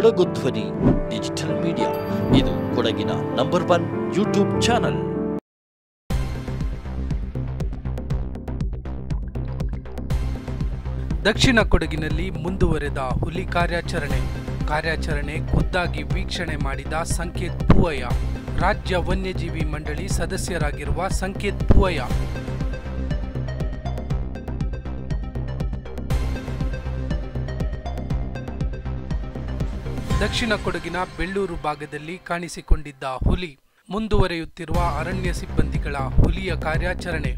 ಕೊಡಗು ಧ್ವನಿ digital media, ಇದು ಕೊಡಗಿನ ನಂಬರ್ 1 ಯೂಟ್ಯೂಬ್ ಚಾನಲ್. ದಕ್ಷಿಣ ಕೊಡಗಿನಲ್ಲಿ ಮುಂದುವರೆದ ಹುಲಿ ಕಾರ್ಯಾಚರಣೆ ಖುದ್ದಾಗಿ ವೀಕ್ಷಣೆ ಮಾಡಿದ ಸಂಕೇತ್ ಪೂವಯ್ಯ. ರಾಜ್ಯ ವನ್ಯಜೀವಿ ಮಂಡಳಿ ಸದಸ್ಯರಾಗಿರುವ ಸಂಕೇತ್ ಪೂವಯ್ಯ ದಕ್ಷಿಣ ಕೊಡಗಿನ ಬೆಳ್ಳೂರು ಭಾಗದಲ್ಲಿ ಕಾಣಿಸಿಕೊಂಡಿದ್ದ ಹುಲಿ. ಮುಂದುವರೆಯುತ್ತಿರುವ ಅರಣ್ಯ ಸಿಬ್ಬಂದಿಗಳ ಹುಲಿಯ ಕಾರ್ಯಾಚರಣೆ.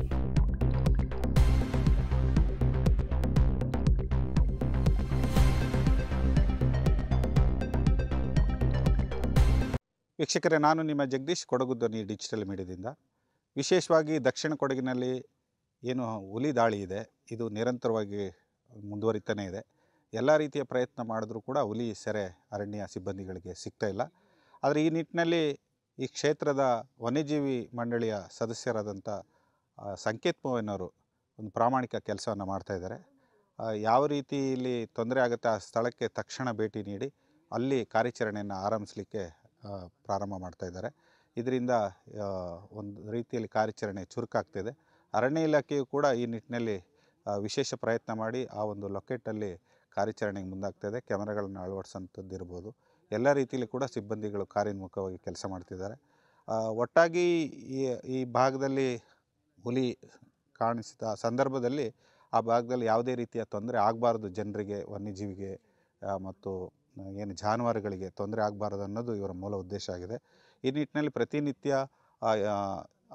ವೀಕ್ಷಕರೇ, ನಾನು ನಿಮ್ಮ ಜಗದೀಶ್, ಕೊಡಗು ಧ್ವನಿ ಡಿಜಿಟಲ್ ಮೀಡಿಯಾದಿಂದ. ವಿಶೇಷವಾಗಿ ದಕ್ಷಿಣ ಕೊಡಗಿನಲ್ಲಿ ಏನು ಹುಲಿ ದಾಳಿ ಇದೆ, ಇದು ನಿರಂತರವಾಗಿ ಮುಂದುವರಿತಾನೇ ಇದೆ. ಎಲ್ಲ ರೀತಿಯ ಪ್ರಯತ್ನ ಮಾಡಿದ್ರೂ ಕೂಡ ಹುಲಿ ಸೆರೆ ಅರಣ್ಯ ಸಿಬ್ಬಂದಿಗಳಿಗೆ ಸಿಗ್ತಾ ಇಲ್ಲ. ಆದರೆ ಈ ನಿಟ್ಟಿನಲ್ಲಿ ಈ ಕ್ಷೇತ್ರದ ವನ್ಯಜೀವಿ ಮಂಡಳಿಯ ಸದಸ್ಯರಾದಂಥ ಸಂಕೇತ್ ಪೂವಯ್ಯನವರು ಒಂದು ಪ್ರಾಮಾಣಿಕ ಕೆಲಸವನ್ನು ಮಾಡ್ತಾಯಿದ್ದಾರೆ. ಯಾವ ರೀತಿ ಇಲ್ಲಿ ತೊಂದರೆ ಆಗುತ್ತೆ ಆ ಸ್ಥಳಕ್ಕೆ ತಕ್ಷಣ ಭೇಟಿ ನೀಡಿ ಅಲ್ಲಿ ಕಾರ್ಯಾಚರಣೆಯನ್ನು ಆರಂಭಿಸಲಿಕ್ಕೆ ಪ್ರಾರಂಭ ಮಾಡ್ತಾಯಿದ್ದಾರೆ. ಇದರಿಂದ ಒಂದು ರೀತಿಯಲ್ಲಿ ಕಾರ್ಯಾಚರಣೆ ಚುರುಕಾಗ್ತಿದೆ. ಅರಣ್ಯ ಇಲಾಖೆಯು ಕೂಡ ಈ ನಿಟ್ಟಿನಲ್ಲಿ ವಿಶೇಷ ಪ್ರಯತ್ನ ಮಾಡಿ ಆ ಒಂದು ಲೊಕೇಟಲ್ಲಿ ಕಾರ್ಯಾಚರಣೆಗೆ ಮುಂದಾಗ್ತಾಯಿದೆ. ಕ್ಯಾಮರಾಗಳನ್ನು ಅಳವಡಿಸೋಂಥದ್ದು ಇರ್ಬೋದು. ಎಲ್ಲ ರೀತಿಯಲ್ಲಿ ಕೂಡ ಸಿಬ್ಬಂದಿಗಳು ಕಾರ್ಯೋನ್ಮುಖವಾಗಿ ಕೆಲಸ ಮಾಡ್ತಿದ್ದಾರೆ. ಒಟ್ಟಾಗಿ ಈ ಭಾಗದಲ್ಲಿ ಹುಲಿ ಕಾಣಿಸಿದ ಸಂದರ್ಭದಲ್ಲಿ ಆ ಭಾಗದಲ್ಲಿ ಯಾವುದೇ ರೀತಿಯ ತೊಂದರೆ ಆಗಬಾರ್ದು, ಜನರಿಗೆ, ವನ್ಯಜೀವಿಗೆ ಮತ್ತು ಏನು ಜಾನುವಾರುಗಳಿಗೆ ತೊಂದರೆ ಆಗಬಾರ್ದು ಅನ್ನೋದು ಇವರ ಮೂಲ ಉದ್ದೇಶ ಆಗಿದೆ. ಈ ನಿಟ್ಟಿನಲ್ಲಿ ಪ್ರತಿನಿತ್ಯ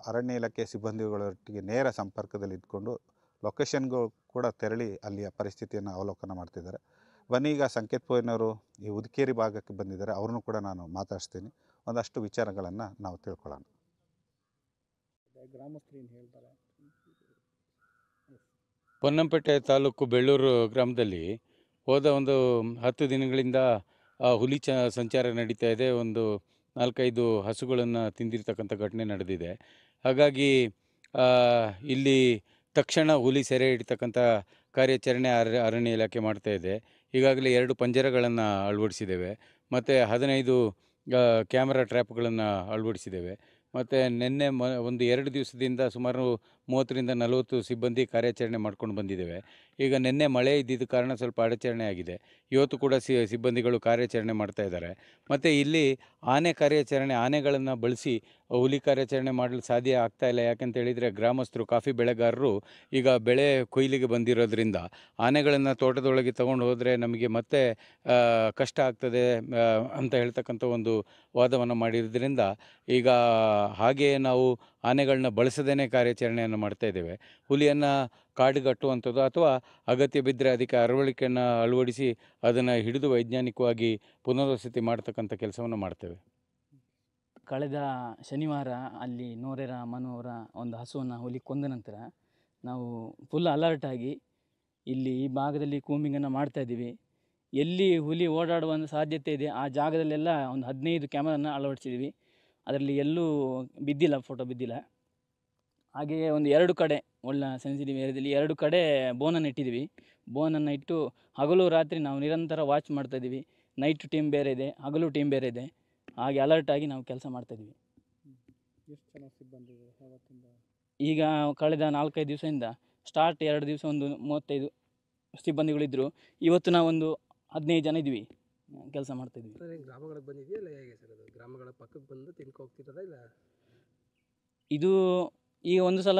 ಅರಣ್ಯ ಇಲಾಖೆ ಸಿಬ್ಬಂದಿಗಳೊಟ್ಟಿಗೆ ನೇರ ಸಂಪರ್ಕದಲ್ಲಿ ಇದ್ಕೊಂಡು ಲೊಕೇಶನ್ಗೂ ಕೂಡ ತೆರಳಿ ಅಲ್ಲಿಯ ಪರಿಸ್ಥಿತಿಯನ್ನು ಅವಲೋಕನ ಮಾಡ್ತಿದ್ದಾರೆ. ಬನ್ನೀಗ ಸಂಕೇತ್ ಪೂವಯ್ಯನವರು ಈ ಉದಕೇರಿ ಭಾಗಕ್ಕೆ ಬಂದಿದ್ದಾರೆ. ಅವ್ರನ್ನೂ ಕೂಡ ನಾನು ಮಾತಾಡಿಸ್ತೀನಿ. ಒಂದಷ್ಟು ವಿಚಾರಗಳನ್ನು ನಾವು ತಿಳ್ಕೊಳ್ಳೋಣ. ಪೊನ್ನಂಪೇಟೆ ತಾಲೂಕು ಬೆಳ್ಳೂರು ಗ್ರಾಮದಲ್ಲಿ ಹೋದ ಒಂದು 10 ದಿನಗಳಿಂದ ಹುಲಿ ಸಂಚಾರ ನಡೀತಾ ಇದೆ. ಒಂದು 4-5 ಹಸುಗಳನ್ನು ತಿಂದಿರ್ತಕ್ಕಂಥ ಘಟನೆ ನಡೆದಿದೆ. ಹಾಗಾಗಿ ಇಲ್ಲಿ ತಕ್ಷಣ ಹುಲಿ ಸೆರೆ ಹಿಡಿತಕ್ಕಂಥ ಕಾರ್ಯಾಚರಣೆ ಅರಣ್ಯ ಇಲಾಖೆ ಮಾಡ್ತಾ ಇದೆ. ಈಗಾಗಲೇ 2 ಪಂಜರಗಳನ್ನು ಅಳವಡಿಸಿದ್ದೇವೆ ಮತ್ತು 15 ಕ್ಯಾಮ್ರಾ ಟ್ರ್ಯಾಪ್ಗಳನ್ನು ಅಳವಡಿಸಿದ್ದೇವೆ. ಮತ್ತು ನಿನ್ನೆ ಒಂದು 2 ದಿವಸದಿಂದ ಸುಮಾರು 30-40 ಸಿಬ್ಬಂದಿ ಕಾರ್ಯಾಚರಣೆ ಮಾಡ್ಕೊಂಡು ಬಂದಿದ್ದೇವೆ. ಈಗ ನಿನ್ನೆ ಮಳೆ ಇದ್ದಿದ್ದ ಕಾರಣ ಸ್ವಲ್ಪ ಅಡಚಣೆ ಆಗಿದೆ. ಇವತ್ತು ಕೂಡ ಸಿಬ್ಬಂದಿಗಳು ಕಾರ್ಯಾಚರಣೆ ಮಾಡ್ತಾ ಇದ್ದಾರೆ. ಮತ್ತು ಇಲ್ಲಿ ಆನೆಗಳನ್ನು ಬಳಸಿ ಹುಲಿ ಕಾರ್ಯಾಚರಣೆ ಮಾಡಲು ಸಾಧ್ಯ ಆಗ್ತಾಯಿಲ್ಲ. ಯಾಕಂತ ಹೇಳಿದರೆ ಗ್ರಾಮಸ್ಥರು, ಕಾಫಿ ಬೆಳೆಗಾರರು ಈಗ ಬೆಳೆ ಕೊಯ್ಲಿಗೆ ಬಂದಿರೋದ್ರಿಂದ ಆನೆಗಳನ್ನು ತೋಟದೊಳಗೆ ತಗೊಂಡು ಹೋದರೆ ನಮಗೆ ಮತ್ತೆ ಕಷ್ಟ ಆಗ್ತದೆ ಅಂತ ಹೇಳ್ತಕ್ಕಂಥ ಒಂದು ವಾದವನ್ನು ಮಾಡಿರೋದ್ರಿಂದ ಈಗ ಹಾಗೆಯೇ ನಾವು ಆನೆಗಳನ್ನ ಬಳಸದೇ ಕಾರ್ಯಾಚರಣೆಯನ್ನು ಮಾಡ್ತಾ ಇದ್ದೇವೆ. ಹುಲಿಯನ್ನು ಕಾಡಿಗಟ್ಟುವಂಥದ್ದು ಅಥವಾ ಅಗತ್ಯ ಬಿದ್ದರೆ ಅದಕ್ಕೆ ಅರವಳಿಕೆಯನ್ನು ಅಳವಡಿಸಿ ಅದನ್ನು ಹಿಡಿದು ವೈಜ್ಞಾನಿಕವಾಗಿ ಪುನರ್ವಸತಿ ಮಾಡ್ತಕ್ಕಂಥ ಕೆಲಸವನ್ನು ಮಾಡ್ತೇವೆ. ಕಳೆದ ಶನಿವಾರ ಅಲ್ಲಿ ನೋರೆರ ಮನೋರ ಒಂದು ಹಸುವನ್ನು ಹುಲಿ ಕೊಂದ ನಂತರ ನಾವು ಫುಲ್ ಅಲರ್ಟ್ ಆಗಿ ಇಲ್ಲಿ ಈ ಭಾಗದಲ್ಲಿ ಕೂಂಬಿಂಗನ್ನು ಮಾಡ್ತಾಯಿದ್ದೀವಿ. ಎಲ್ಲಿ ಹುಲಿ ಓಡಾಡುವ ಸಾಧ್ಯತೆ ಇದೆ ಆ ಜಾಗದಲ್ಲೆಲ್ಲ ಒಂದು 15 ಕ್ಯಾಮರನ್ನು ಅಳವಡಿಸಿದ್ದೀವಿ. ಅದರಲ್ಲಿ ಎಲ್ಲೂ ಫೋಟೋ ಬಿದ್ದಿಲ್ಲ. ಹಾಗೆಯೇ ಒಂದು 2 ಕಡೆ ಒಳ್ಳೆ ಸೆನ್ಸಿಟಿವ್ ಏರಿಯಾದಲ್ಲಿ 2 ಕಡೆ ಬೋನನ್ನು ಇಟ್ಟಿದ್ದೀವಿ. ಬೋನನ್ನು ಇಟ್ಟು ಹಗಲು ರಾತ್ರಿ ನಾವು ನಿರಂತರ ವಾಚ್ ಮಾಡ್ತಾಯಿದ್ದೀವಿ. ನೈಟ್ ಟೀಮ್ ಬೇರೆ ಇದೆ, ಹಗಲು ಟೀಮ್ ಬೇರೆ ಇದೆ. ಹಾಗೆ ಅಲರ್ಟಾಗಿ ನಾವು ಕೆಲಸ ಮಾಡ್ತಾಯಿದ್ದೀವಿ. ಎಷ್ಟು ಜನ ಸಿಬ್ಬಂದಿ ಅವತ್ತಿಂದ? ಈಗ ಕಳೆದ 4-5 ದಿವಸದಿಂದ ಸ್ಟಾರ್ಟ್ 2 ದಿವಸ ಒಂದು 35 ಸಿಬ್ಬಂದಿಗಳಿದ್ದರು. ಇವತ್ತು ನಾವೊಂದು 15 ಜನ ಇದ್ದೀವಿ, ಕೆಲಸ ಮಾಡ್ತಾಯಿದ್ವಿ. ಗ್ರಾಮಗಳಿಗೆ ಬಂದಿದೆಯಾ ಇಲ್ಲ ಹೇಗೆ ಸರ್? ಅದು ಗ್ರಾಮಗಳ ಪಕ್ಕಕ್ಕೆ ಬಂದು ತಿನ್ಕೊ ಹೋಗ್ತಿರೋದ ಇಲ್ಲ? ಇದು ಈಗ ಒಂದು ಸಲ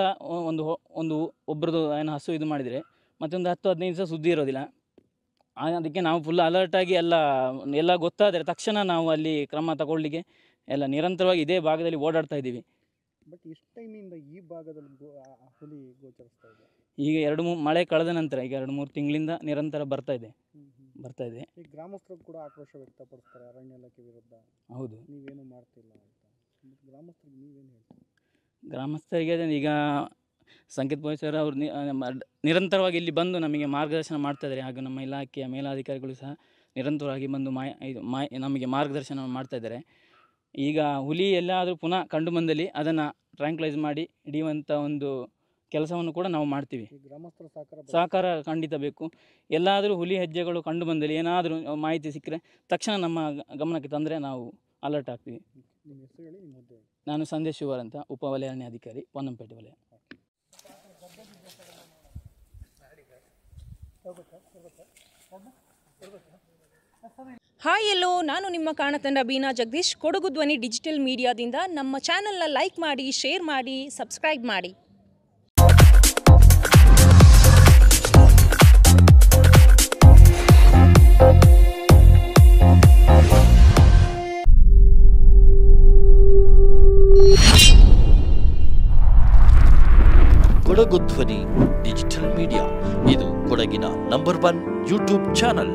ಒಂದು ಒಬ್ಬರದು ಏನೋ ಹಸು ಇದು ಮಾಡಿದರೆ ಮತ್ತೊಂದು 10-15 ದಿವಸ ಸುದ್ದಿ ಇರೋದಿಲ್ಲ. ಅದಕ್ಕೆ ನಾವು ಫುಲ್ ಅಲರ್ಟಾಗಿ ಎಲ್ಲ ಗೊತ್ತಾದರೆ ತಕ್ಷಣ ನಾವು ಅಲ್ಲಿ ಕ್ರಮ ತಗೊಳ್ಳಿಕ್ಕೆ ಎಲ್ಲ ನಿರಂತರವಾಗಿ ಇದೇ ಭಾಗದಲ್ಲಿ ಓಡಾಡ್ತಾ ಇದ್ದೀವಿ. ಬಟ್ ಇಷ್ಟು ಟೈಮಿಂದ ಈ ಭಾಗದಲ್ಲಿ ಹುಲಿ ಗೋಚರಿಸ್ತಾ ಇದೆ? ಈಗ 2-3 ಮಳೆ ಕಳೆದ ನಂತರ ಈಗ 2-3 ತಿಂಗಳಿಂದ ನಿರಂತರ ಬರ್ತಾ ಇದೆ. ಈ ಗ್ರಾಮಸ್ಥರು ಕೂಡ ಆಕ್ರೋಶ ವ್ಯಕ್ತಪಡಿಸ್ತಾರೆ ಅರಣ್ಯ ಇಲಾಖೆ ವಿರುದ್ಧ. ಹೌದು, ನೀವೇನು ಮಾಡ್ತಿಲ್ಲ ಅಂತ. ಗ್ರಾಮಸ್ಥರಿಗೆ ನೀವೇನು ಹೇಳ್ತೀರಿ? ಗ್ರಾಮಸ್ಥರಿಗೆ ಈಗ ಸಂಕೇತ್ ಪೂವಯ್ಯ ಸರ್ ಅವರು ನಿರಂತರವಾಗಿ ಇಲ್ಲಿ ಬಂದು ನಮಗೆ ಮಾರ್ಗದರ್ಶನ ಮಾಡ್ತಾಯಿದ್ದಾರೆ. ಹಾಗೂ ನಮ್ಮ ಇಲಾಖೆಯ ಮೇಲಾಧಿಕಾರಿಗಳು ಸಹ ನಿರಂತರವಾಗಿ ಬಂದು ನಮಗೆ ಮಾರ್ಗದರ್ಶನ ಮಾಡ್ತಾಯಿದ್ದಾರೆ. ಈಗ ಹುಲಿ ಎಲ್ಲಾದರೂ ಪುನಃ ಕಂಡು ಬಂದಲ್ಲಿ ಅದನ್ನು ಟ್ರ್ಯಾಂಕ್ಲೈಸ್ ಮಾಡಿ ಹಿಡಿಯುವಂಥ ಒಂದು ಕೆಲಸವನ್ನು ಕೂಡ ನಾವು ಮಾಡ್ತೀವಿ. ಈ ಗ್ರಾಮಸ್ಥರ ಸಹಕಾರ ಖಂಡಿತ ಬೇಕು. ಎಲ್ಲಾದರೂ ಹುಲಿ ಹೆಜ್ಜೆಗಳು ಕಂಡು ಬಂದಲ್ಲಿ ಏನಾದರೂ ಮಾಹಿತಿ ಸಿಕ್ಕರೆ ತಕ್ಷಣ ನಮ್ಮ ಗಮನಕ್ಕೆ ತಂದರೆ ನಾವು ಅಲರ್ಟ್ ಆಗ್ತೀವಿ. ನಿಮ್ಮ ಹೆಸರು ಹೇಳಿ, ನಿಮ್ಮ ಹುದ್ದೆ ಹೇಳಿ. ನಾನು ಸಂದೇಶ್ ಶಿವರ್ ಅಂತ, ಉಪವಲಯ ಅರಣ್ಯಾಧಿಕಾರಿ, ಪೊನ್ನಂಪೇಟೆ ವಲಯ. ಹಾಯ್ ಎಲ್ಲೋ, ನಾನು ನಿಮ್ಮ ಕಾಣತಂಡ ಬೀನಾ ಜಗದೀಶ್. ಕೊಡಗು ಧ್ವನಿ ಡಿಜಿಟಲ್ ಮೀಡಿಯಾದಿಂದ ನಮ್ಮ ಚಾನಲ್ನ ಲೈಕ್ ಮಾಡಿ, ಶೇರ್ ಮಾಡಿ, ಸಬ್ಸ್ಕ್ರೈಬ್ ಮಾಡಿ. ಕೊಡಗು ಧ್ವನಿ ಡಿಜಿಟಲ್ ಮೀಡಿಯಾ ಇದು ಕೊಡಗಿನ ನಂಬರ್ 1 ಯೂಟ್ಯೂಬ್ ಚಾನಲ್.